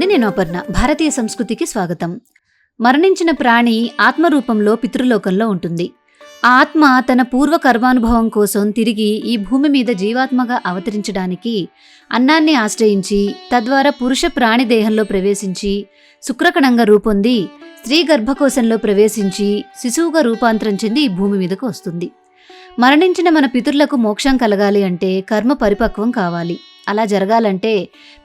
Hi అండి, నేను అపర్ణ. భారతీయ సంస్కృతికి స్వాగతం. మరణించిన ప్రాణి ఆత్మరూపంలో పితృలోకంలో ఉంటుంది. ఆ ఆత్మ తన పూర్వ కర్మానుభవం కోసం తిరిగి ఈ భూమి మీద జీవాత్మగా అవతరించడానికి అన్నాన్ని ఆశ్రయించి తద్వారా పురుష ప్రాణి దేహంలో ప్రవేశించి శుక్రకణంగా రూపొంది స్త్రీ గర్భకోశంలో ప్రవేశించి శిశువుగా రూపాంతరం చెంది ఈ భూమి మీదకు వస్తుంది. మరణించిన మన పితరులకు మోక్షం కలగాలి అంటే కర్మ పరిపక్వం కావాలి. అలా జరగాలంటే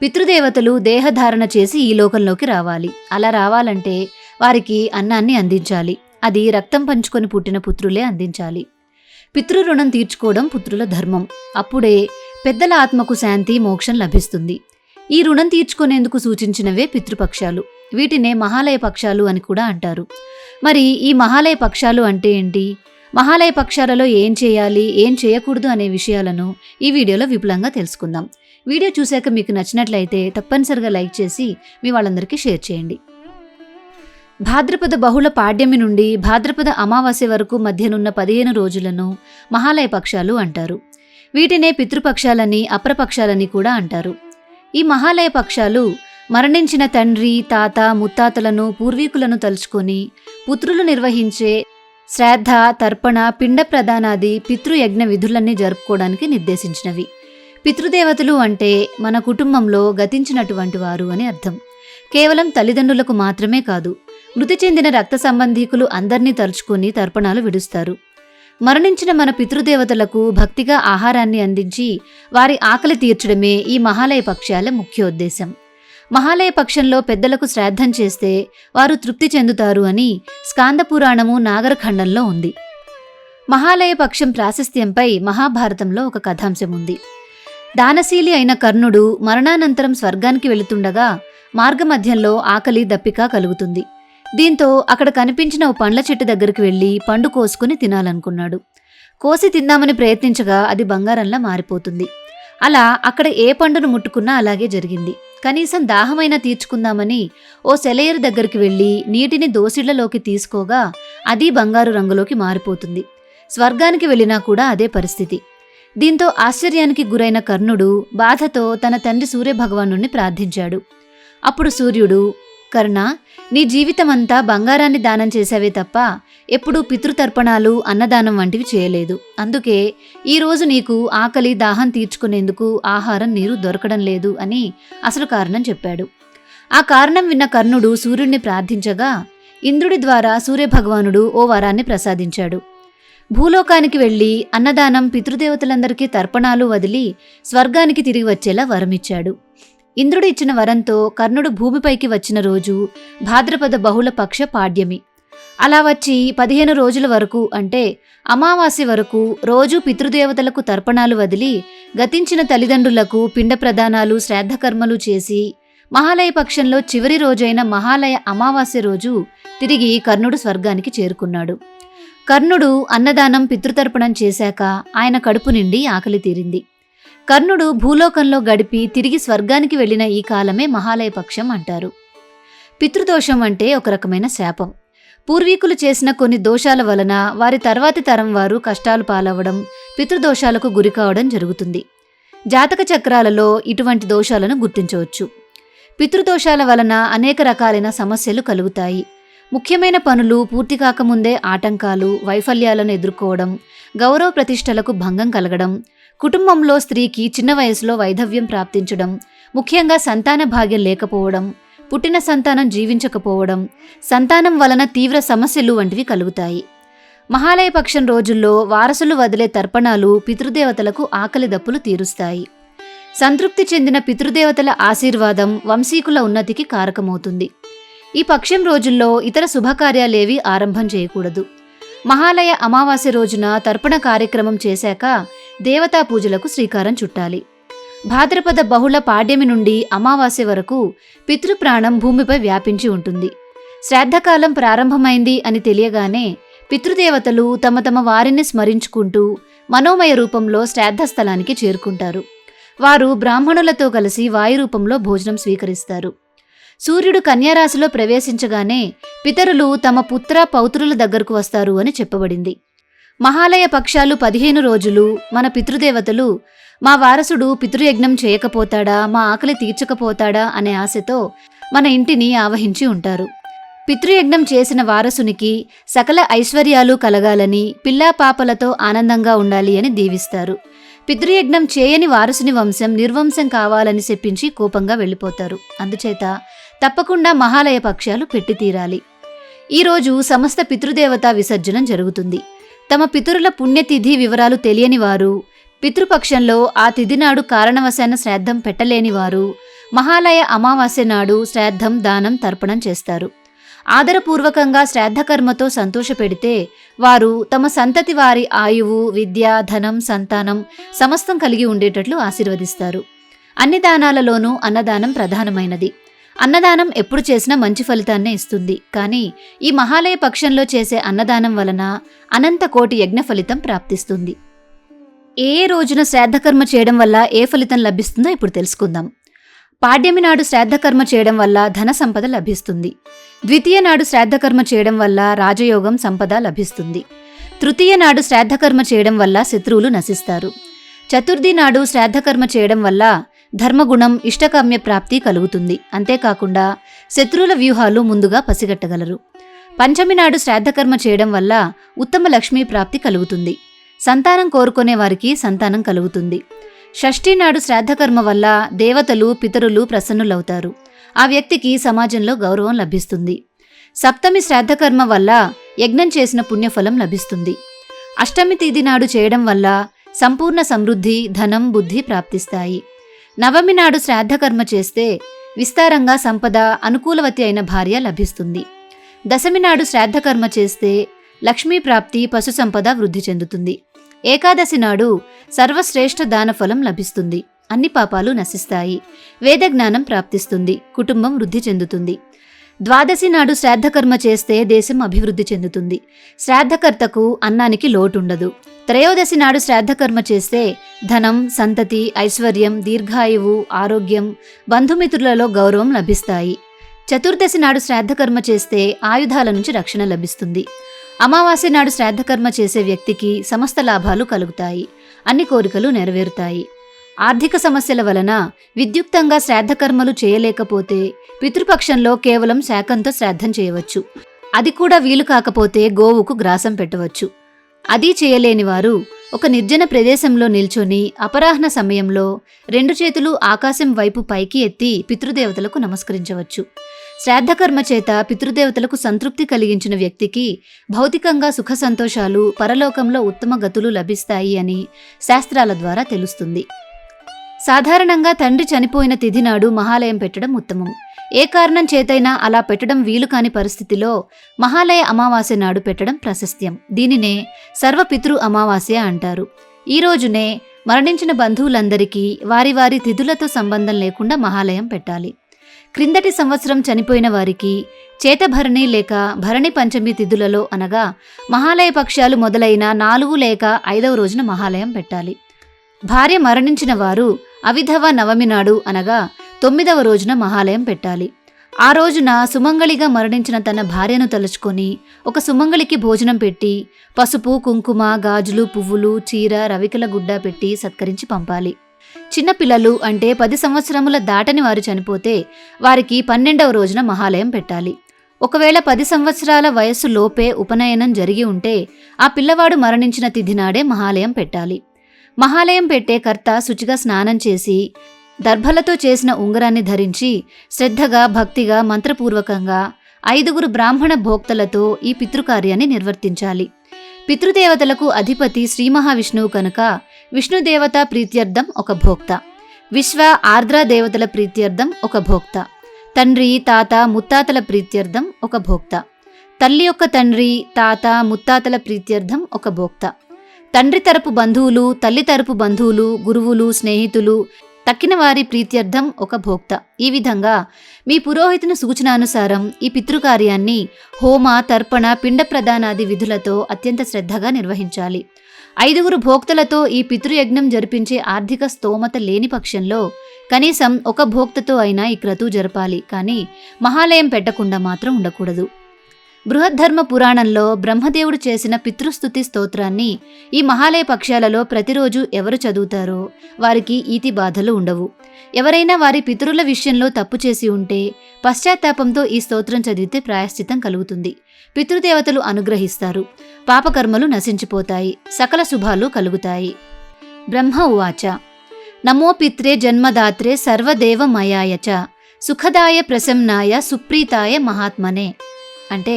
పితృదేవతలు దేహధారణ చేసి ఈ లోకంలోకి రావాలి. అలా రావాలంటే వారికి అన్నాన్ని అందించాలి. అది రక్తం పంచుకొని పుట్టిన పుత్రులే అందించాలి. పితృ రుణం తీర్చుకోవడం పుత్రుల ధర్మం. అప్పుడే పెద్దల ఆత్మకు శాంతి, మోక్షం లభిస్తుంది. ఈ రుణం తీర్చుకునేందుకు సూచించినవే పితృపక్షాలు. వీటినే మహాలయ పక్షాలు అని కూడా అంటారు. మరి ఈ మహాలయ పక్షాలు అంటే ఏంటి? మహాలయ పక్షాలలో ఏం చేయాలి, ఏం చేయకూడదు అనే విషయాలను ఈ వీడియోలో విపులంగా తెలుసుకుందాం. వీడియో చూశాక మీకు నచ్చినట్లయితే తప్పనిసరిగా లైక్ చేసి మీ వాళ్ళందరికీ షేర్ చేయండి. భాద్రపద బహుళ పాడ్యమి నుండి భాద్రపద అమావాస్య వరకు మధ్యనున్న 15 రోజులను మహాలయ పక్షాలు అంటారు. వీటినే పితృపక్షాలని, అప్రపక్షాలని కూడా అంటారు. ఈ మహాలయ పక్షాలు మరణించిన తండ్రి, తాత, ముత్తాతలను, పూర్వీకులను తలుచుకొని పుత్రులు నిర్వహించే శ్రాద్ధ, తర్పణ, పిండ ప్రదానాది పితృయజ్ఞ విధులన్నీ జరుపుకోవడానికి నిర్దేశించినవి. పితృదేవతలు అంటే మన కుటుంబంలో గతించినటువంటి వారు అని అర్థం. కేవలం తల్లిదండ్రులకు మాత్రమే కాదు, మృతి చెందిన రక్త సంబంధీకులు అందర్నీ తలుచుకొని తర్పణాలు విడుస్తారు. మరణించిన మన పితృదేవతలకు భక్తిగా ఆహారాన్ని అందించి వారి ఆకలి తీర్చడమే ఈ మహాలయ పక్షాల ముఖ్యోద్దేశం. మహాలయ పక్షంలో పెద్దలకు శ్రాద్ధం చేస్తే వారు తృప్తి చెందుతారు అని స్కాంద పురాణము నాగరఖండంలో ఉంది. మహాలయ పక్షం ప్రాశస్త్యంపై మహాభారతంలో ఒక కథాంశం ఉంది. దానశీలి అయిన కర్ణుడు మరణానంతరం స్వర్గానికి వెళుతుండగా మార్గమధ్యంలో ఆకలి, దప్పిక కలుగుతుంది. దీంతో అక్కడ కనిపించిన ఓ పండ్ల చెట్టు దగ్గరికి వెళ్లి పండు కోసుకుని తినాలనుకున్నాడు. కోసి తిందామని ప్రయత్నించగా అది బంగారంలా మారిపోతుంది. అలా అక్కడ ఏ పండును ముట్టుకున్నా అలాగే జరిగింది. కనీసం దాహమైనా తీర్చుకుందామని ఓ సెలయేరు దగ్గరికి వెళ్లి నీటిని దోసిళ్లలోకి తీసుకోగా అది బంగారు రంగులోకి మారిపోతుంది. స్వర్గానికి వెళ్ళినా కూడా అదే పరిస్థితి. దీంతో ఆశ్చర్యానికి గురైన కర్ణుడు బాధతో తన తండ్రి సూర్యభగవానుణ్ణి ప్రార్థించాడు. అప్పుడు సూర్యుడు, కర్ణ, నీ జీవితమంతా బంగారాన్ని దానం చేశావే తప్ప ఎప్పుడూ పితృతర్పణాలు, అన్నదానం వంటివి చేయలేదు. అందుకే ఈరోజు నీకు ఆకలి, దాహం తీర్చుకునేందుకు ఆహారం, నీరు దొరకడం లేదు అని అసలు కారణం చెప్పాడు. ఆ కారణం విన్న కర్ణుడు సూర్యుడిని ప్రార్థించగా ఇంద్రుడి ద్వారా సూర్యభగవానుడు ఓ వరాన్ని ప్రసాదించాడు. భూలోకానికి వెళ్లి అన్నదానం, పితృదేవతలందరికీ తర్పణాలు వదిలి స్వర్గానికి తిరిగి వచ్చేలా వరమిచ్చాడు. ఇంద్రుడు ఇచ్చిన వరంతో కర్ణుడు భూమిపైకి వచ్చిన రోజు భాద్రపద బహుళ పక్ష పాడ్యమి. అలా వచ్చి 15 రోజుల వరకు, అంటే అమావాస్య వరకు రోజు పితృదేవతలకు తర్పణాలు వదిలి గతించిన తల్లిదండ్రులకు పిండ ప్రదానాలు, శ్రాద్ధకర్మలు చేసి మహాలయ పక్షంలో చివరి రోజైన మహాలయ అమావాస్య రోజు తిరిగి కర్ణుడు స్వర్గానికి చేరుకున్నాడు. కర్ణుడు అన్నదానం, పితృతర్పణం చేశాక ఆయన కడుపు నిండి ఆకలి తీరింది. కర్ణుడు భూలోకంలో గడిపి తిరిగి స్వర్గానికి వెళ్లిన ఈ కాలమే మహాలయ పక్షం అంటారు. పితృదోషం అంటే ఒక రకమైన శాపం. పూర్వీకులు చేసిన కొన్ని దోషాల వలన వారి తర్వాతి తరం వారు కష్టాలు పాలవడం, పితృదోషాలకు గురి కావడం జరుగుతుంది. జాతక చక్రాలలో ఇటువంటి దోషాలను గుర్తించవచ్చు. పితృదోషాల వలన అనేక రకాలైన సమస్యలు కలుగుతాయి. ముఖ్యమైన పనులు పూర్తి కాకముందే ఆటంకాలు, వైఫల్యాలను ఎదుర్కోవడం, గౌరవ ప్రతిష్టలకు భంగం కలగడం, కుటుంబంలో స్త్రీకి చిన్న వయసులో వైధవ్యం ప్రాప్తించడం, ముఖ్యంగా సంతాన భాగ్యం లేకపోవడం, పుట్టిన సంతానం జీవించకపోవడం, సంతానం వలన తీవ్ర సమస్యలు వంటివి కలుగుతాయి. మహాలయ పక్షం రోజుల్లో వారసులు వదిలే తర్పణాలు పితృదేవతలకు ఆకలి దప్పులు తీరుస్తాయి. సంతృప్తి చెందిన పితృదేవతల ఆశీర్వాదం వంశీకుల ఉన్నతికి కారకమవుతుంది. ఈ పక్షం రోజుల్లో ఇతర శుభకార్యాలేవి ఆరంభం చేయకూడదు. మహాలయ అమావాస్య రోజున తర్పణ కార్యక్రమం చేశాక దేవతా పూజలకు శ్రీకారం చుట్టాలి. భాద్రపద బహుళ పాడ్యమి నుండి అమావాస్య వరకు పితృప్రాణం భూమిపై వ్యాపించి ఉంటుంది. శ్రాద్ధకాలం ప్రారంభమైంది అని తెలియగానే పితృదేవతలు తమ తమ వారిని స్మరించుకుంటూ మనోమయ రూపంలో శ్రాద్ధస్థలానికి చేరుకుంటారు. వారు బ్రాహ్మణులతో కలిసి వాయు రూపంలో భోజనం స్వీకరిస్తారు. సూర్యుడు కన్యారాశిలో ప్రవేశించగానే పితరులు తమ పుత్ర, పౌత్రుల దగ్గరకు వస్తారు అని చెప్పబడింది. మహాలయ పక్షాలు 15 రోజులు మన పితృదేవతలు మా వారసుడు పితృయజ్ఞం చేయకపోతాడా, మా ఆకలి తీర్చకపోతాడా అనే ఆశతో మన ఇంటిని ఆవహించి ఉంటారు. పితృయజ్ఞం చేసిన వారసునికి సకల ఐశ్వర్యాలు కలగాలని, పిల్లా పాపలతో ఆనందంగా ఉండాలి అని దీవిస్తారు. పితృయజ్ఞం చేయని వారసుని వంశం నిర్వంశం కావాలని చెప్పించి కోపంగా వెళ్ళిపోతారు. అందుచేత తప్పకుండా మహాలయ పక్షాలు పెట్టి తీరాలి. ఈరోజు సమస్త పితృదేవతా విసర్జనం జరుగుతుంది. తమ పితరుల పుణ్యతిథి వివరాలు తెలియని వారు, పితృపక్షంలో ఆ తిథి నాడు కారణవశాన శ్రాద్ధం పెట్టలేని వారు మహాలయ అమావాస్య నాడు శ్రాద్ధం, దానం, తర్పణం చేస్తారు. ఆదరపూర్వకంగా శ్రాద్ధకర్మతో సంతోషపెడితే వారు తమ సంతతి వారి ఆయువు, విద్య, ధనం, సంతానం సమస్తం కలిగి ఉండేటట్లు ఆశీర్వదిస్తారు. అన్ని దానాలలోనూ అన్నదానం ప్రధానమైనది. అన్నదానం ఎప్పుడు చేసినా మంచి ఫలితాన్నే ఇస్తుంది. కానీ ఈ మహాలయ పక్షంలో చేసే అన్నదానం వలన అనంత కోటి యజ్ఞ ఫలితం ప్రాప్తిస్తుంది. ఏ రోజున శ్రాద్ధకర్మ చేయడం వల్ల ఏ ఫలితం లభిస్తుందో ఇప్పుడు తెలుసుకుందాం. పాడ్యమి నాడు శ్రాద్ధకర్మ చేయడం వల్ల ధన సంపద లభిస్తుంది. ద్వితీయ నాడు శ్రాద్ధకర్మ చేయడం వల్ల రాజయోగం, సంపద లభిస్తుంది. తృతీయ నాడు శ్రాద్ధకర్మ చేయడం వల్ల శత్రువులు నశిస్తారు. చతుర్థి నాడు శ్రాద్ధకర్మ చేయడం వల్ల ధర్మగుణం, ఇష్టకామ్య ప్రాప్తి కలుగుతుంది. అంతేకాకుండా శత్రువుల వ్యూహాలు ముందుగా పసిగట్టగలరు. పంచమి నాడు శ్రాద్ధకర్మ చేయడం వల్ల ఉత్తమ లక్ష్మీ ప్రాప్తి కలుగుతుంది. సంతానం కోరుకునే వారికి సంతానం కలుగుతుంది. షష్ఠి నాడు శ్రాద్ధకర్మ వల్ల దేవతలు, పితరులు ప్రసన్నులవుతారు. ఆ వ్యక్తికి సమాజంలో గౌరవం లభిస్తుంది. సప్తమి శ్రాద్ధకర్మ వల్ల యజ్ఞం చేసిన పుణ్యఫలం లభిస్తుంది. అష్టమి తిథి నాడు చేయడం వల్ల సంపూర్ణ సమృద్ధి, ధనం, బుద్ధి ప్రాప్తిస్తాయి. నవమి నాడు శ్రాద్ధకర్మ చేస్తే విస్తారంగా సంపద, అనుకూలవతి అయిన భార్య లభిస్తుంది. దశమి నాడు శ్రాద్ధకర్మ చేస్తే లక్ష్మీ ప్రాప్తి, పశు సంపద వృద్ధి చెందుతుంది. ఏకాదశి నాడు సర్వశ్రేష్ఠ దానఫలం లభిస్తుంది. అన్ని పాపాలు నశిస్తాయి. వేదజ్ఞానం ప్రాప్తిస్తుంది. కుటుంబం వృద్ధి చెందుతుంది. ద్వాదశి నాడు శ్రాద్ధకర్మ చేస్తే దేశం అభివృద్ధి చెందుతుంది. శ్రాద్ధకర్తకు అన్నానికి లోటుండదు. త్రయోదశి నాడు శ్రాద్ధకర్మ చేస్తే ధనం, సంతతి, ఐశ్వర్యం, దీర్ఘాయువు, ఆరోగ్యం, బంధుమిత్రులలో గౌరవం లభిస్తాయి. చతుర్దశి నాడు శ్రాద్ధకర్మ చేస్తే ఆయుధాల నుంచి రక్షణ లభిస్తుంది. అమావాస్య నాడు శ్రాద్ధకర్మ చేసే వ్యక్తికి సమస్త లాభాలు కలుగుతాయి. అన్ని కోరికలు నెరవేరుతాయి. ఆర్థిక సమస్యల వలన విద్యుక్తంగా శ్రాద్ధకర్మలు చేయలేకపోతే పితృపక్షంలో కేవలం శాకంతో శ్రాద్ధం చేయవచ్చు. అది కూడా వీలు కాకపోతే గోవుకు గ్రాసం పెట్టవచ్చు. అది చేయలేని వారు ఒక నిర్జన ప్రదేశంలో నిల్చొని అపరాహ్న సమయంలో 2 చేతులు ఆకాశం వైపు పైకి ఎత్తి పితృదేవతలకు నమస్కరించవచ్చు. శ్రాద్ధకర్మ చేత పితృదేవతలకు సంతృప్తి కలిగించిన వ్యక్తికి భౌతికంగా సుఖ సంతోషాలు, పరలోకంలో ఉత్తమ గతులు లభిస్తాయి అని శాస్త్రాల ద్వారా తెలుస్తుంది. సాధారణంగా తండ్రి చనిపోయిన తిథి నాడు మహాలయం పెట్టడం ఉత్తమం. ఏ కారణం చేతైనా అలా పెట్టడం వీలు కాని పరిస్థితిలో మహాలయ అమావాస్య నాడు పెట్టడం ప్రశస్త్యం. దీనినే సర్వపితృ అమావాస్య అంటారు. ఈ రోజునే మరణించిన బంధువులందరికీ వారి వారి తిథులతో సంబంధం లేకుండా మహాలయం పెట్టాలి. క్రిందటి సంవత్సరం చనిపోయిన వారికి చేతభరణి లేక భరణి పంచమి తిథులలో అనగా మహాలయ పక్షాలు మొదలైన 4 లేక 5వ రోజున మహాలయం పెట్టాలి. భార్య మరణించిన వారు అవిధవ నవమి నాడు అనగా 9వ రోజున మహాలయం పెట్టాలి. ఆ రోజున సుమంగళిగా మరణించిన తన భార్యను తలుచుకొని ఒక సుమంగళికి భోజనం పెట్టి పసుపు, కుంకుమ, గాజులు, పువ్వులు, చీర, రవికల గుడ్డ పెట్టి సత్కరించి పంపాలి. చిన్నపిల్లలు అంటే 10 సంవత్సరముల దాటని వారు చనిపోతే వారికి 12వ రోజున మహాలయం పెట్టాలి. ఒకవేళ 10 సంవత్సరాల వయస్సు లోపే ఉపనయనం జరిగి ఉంటే ఆ పిల్లవాడు మరణించిన తిథి నాడే మహాలయం పెట్టాలి. మహాలయం పెట్టే కర్త శుచిగా స్నానం చేసి దర్భలతో చేసిన ఉంగరాన్ని ధరించి శ్రద్ధగా, భక్తిగా, మంత్రపూర్వకంగా 5 బ్రాహ్మణ భోక్తలతో ఈ పితృకార్యాన్ని నిర్వర్తించాలి. పితృదేవతలకు అధిపతి శ్రీ మహావిష్ణువు కనుక విష్ణుదేవత ప్రీత్యర్థం ఒక భోక్త, విశ్వ, ఆర్ద్ర దేవతల ప్రీత్యర్థం ఒక భోక్త, తండ్రి, తాత, ముత్తాతల ప్రీత్యర్థం ఒక భోక్త, తల్లి యొక్క తండ్రి, తాత, ముత్తాతల ప్రీత్యర్థం ఒక భోక్త, తండ్రి తరపు బంధువులు, తల్లి తరపు బంధువులు, గురువులు, స్నేహితులు, తక్కిన వారి ప్రీత్యర్థం ఒక భోక్త. ఈ విధంగా మీ పురోహితుని సూచనానుసారం ఈ పితృకార్యాన్ని హోమ, తర్పణ, పిండ ప్రదానాది విధులతో అత్యంత శ్రద్ధగా నిర్వహించాలి. 5 భోక్తలతో ఈ పితృయజ్ఞం జరిపించే ఆర్థిక స్తోమత లేని పక్షంలో కనీసం ఒక భోక్తతో అయినా ఈ క్రతువు జరపాలి. కానీ మహాలయం పెట్టకుండా మాత్రం ఉండకూడదు. బృహద్ధర్మ పురాణంలో బ్రహ్మదేవుడు చేసిన పితృస్తుతి స్తోత్రాన్ని ఈ మహాలయ పక్షాలలో ప్రతిరోజు ఎవరు చదువుతారో వారికి ఈతి బాధలు ఉండవు. ఎవరైనా వారి పితరుల విషయంలో తప్పు చేసి ఉంటే పశ్చాత్తాపంతో ఈ స్తోత్రం చదివితే ప్రాయశ్చిత్తం కలుగుతుంది. పితృదేవతలు అనుగ్రహిస్తారు, పాపకర్మలు నశించిపోతాయి, సకల శుభాలు కలుగుతాయి. బ్రహ్మ ఉవాచ నమో పిత్రే జన్మదాత్రే సర్వదేవమయాయ చ సుఖదాయ ప్రసన్నాయ సుప్రీతాయ మహాత్మనే. అంటే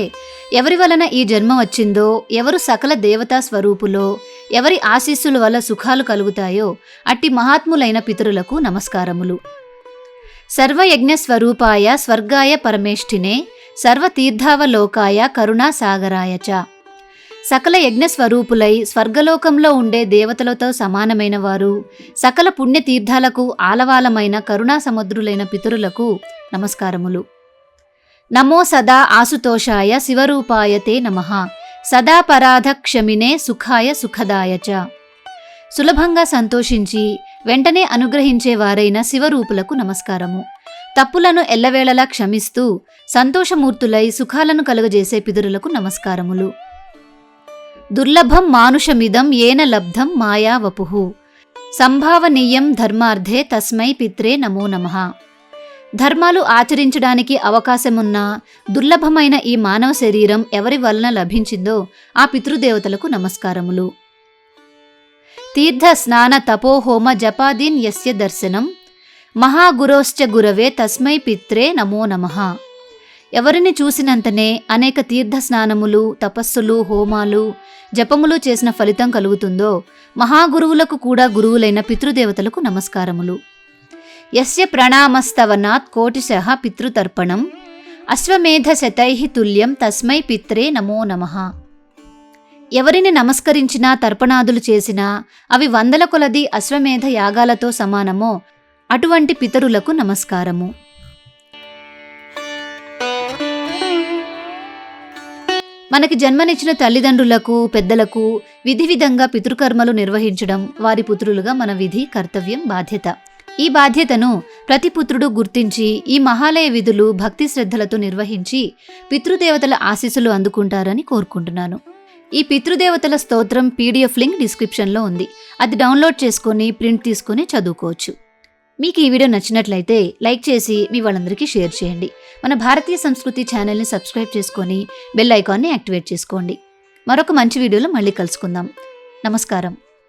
ఎవరి వలన ఈ జన్మ వచ్చిందో, ఎవరు సకల దేవతా స్వరూపులో, ఎవరి ఆశీస్సుల వల్ల సుఖాలు కలుగుతాయో అట్టి మహాత్ములైన పితరులకు నమస్కారములు. సర్వయజ్ఞ స్వరూపాయ స్వర్గాయ పరమేష్ఠినే సర్వతీర్థావలోకాయ కరుణా సాగరాయ చ. సకల యజ్ఞ స్వరూపులై స్వర్గలోకంలో ఉండే దేవతలతో సమానమైన వారు, సకల పుణ్యతీర్థాలకు ఆలవాలమైన కరుణా సముద్రులైన పితరులకు నమస్కారములు. నమో సదా ఆసుతోషాయ శివరూపాయ తే నమః సదా పరాధ క్షమినే సుఖాయ సుఖదాయ చ. సులభంగా సంతోషించి వెంటనే అనుగ్రహించేవారైన శివరూపులకు నమస్కారము. తప్పులను ఎల్లవేళలా క్షమిస్తూ సంతోషమూర్తులై సుఖాలను కలుగజేసే పితరులకు నమస్కారములు. దుర్లభం మానుషమిదం ఏన లబ్ధం మాయా వపుః సంభావనీయం ధర్మార్థే తస్మై పిత్రే నమో నమః. ధర్మాలు ఆచరించడానికి అవకాశమున్న దుర్లభమైన ఈ మానవ శరీరం ఎవరి వలన లభించిందో ఆ పితృదేవతలకు నమస్కారములు. తీర్థ స్నాన తపోహోమ జపాదీన్ యస్య దర్శనం మహాగురోశ్చ గురవే తస్మై పిత్రే నమో నమః. ఎవరిని చూసినంతనే అనేక తీర్థ స్నానములు, తపస్సులు, హోమాలు, జపములు చేసిన ఫలితం కలుగుతుందో మహాగురువులకు కూడా గురువులైన పితృదేవతలకు నమస్కారములు. యస్య ప్రణామస్తవనాత్ కోటిశః పితృతర్పణం అశ్వమేధ శతైః తుల్యం తస్మై పిత్రే నమో నమః. ఎవరిని నమస్కరించినా తర్పణాదులు చేసినా అవి వందల కొలది అశ్వమేధ యాగాలతో సమానమో అటువంటి పితరులకు నమస్కారము. మనకి జన్మనిచ్చిన తల్లిదండ్రులకు, పెద్దలకు విధి విధంగా పితృకర్మలు నిర్వహించడం వారి పుత్రులుగా మన విధి, కర్తవ్యం, బాధ్యత. ఈ బాధ్యతను ప్రతి పుత్రుడు గుర్తించి ఈ మహాలయ విధులు భక్తి శ్రద్ధలతో నిర్వహించి పితృదేవతల ఆశీస్సులు అందుకుంటారని కోరుకుంటున్నాను. ఈ పితృదేవతల స్తోత్రం PDF లింక్ డిస్క్రిప్షన్లో ఉంది. అది డౌన్లోడ్ చేసుకొని ప్రింట్ తీసుకొని చదువుకోవచ్చు. మీకు ఈ వీడియో నచ్చినట్లయితే లైక్ చేసి మీ వాళ్ళందరికీ షేర్ చేయండి. మన భారతీయ సంస్కృతి ఛానల్ని సబ్స్క్రైబ్ చేసుకొని బెల్ ఐకాన్ని యాక్టివేట్ చేసుకోండి. మరొక మంచి వీడియోలో మళ్ళీ కలుసుకుందాం. నమస్కారం.